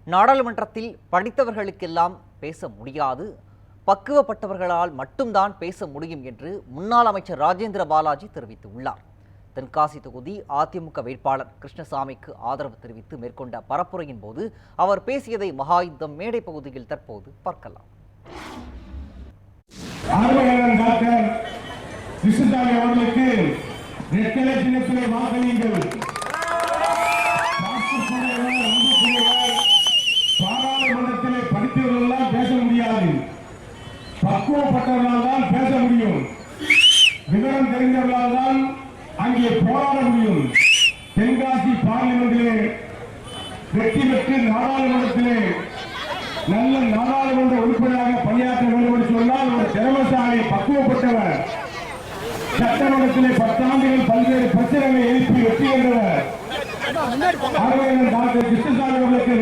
நாடாளுமன்றத்தில் படித்தவர்களுக்கெல்லாம் பேச முடியாது, பக்குவப்பட்டவர்களால் மட்டும்தான் பேச முடியும் என்று முன்னாள் அமைச்சர் ராஜேந்திர பாலாஜி தெரிவித்துள்ளார். தென்காசி தொகுதி அதிமுக வேட்பாளர் கிருஷ்ணசாமிக்கு ஆதரவு தெரிவித்து மேற்கொண்ட பரப்புரையின் போது அவர் பேசியதை மகாயுத்தம் மேடை பகுதியில் தற்போது பார்க்கலாம். கிருஷ்ணசாமி அவர்களுக்கு ரெட்டலை சின்னத்திலே வாக்களியுங்கள். பாராளுமன்றத்திலே படித்தவர்களால் பேச முடியாது, பக்குவப்பட்டவர்களால் தான் பேச முடியும். விவரம் தெரிந்தவர்களால் தான் அங்கே போராட முடியும். தென்காசி பார்லிமெண்டிலே வெற்றி பெற்று நாடாளுமன்றத்திலே நல்ல நாடாளுமன்ற உறுப்பினராக பணியாற்ற வேண்டும் என்று சொன்னால் ஒரு திறமசாலி பக்குவப்பட்டவர், சட்டமன்றத்திலே 10 ஆண்டுகள் பல்வேறு பிரச்சனைகளை எழுப்பி வெற்றி பெற்றவர் டாக்டர் கிருஷ்ணசாமி அவர்களுக்கு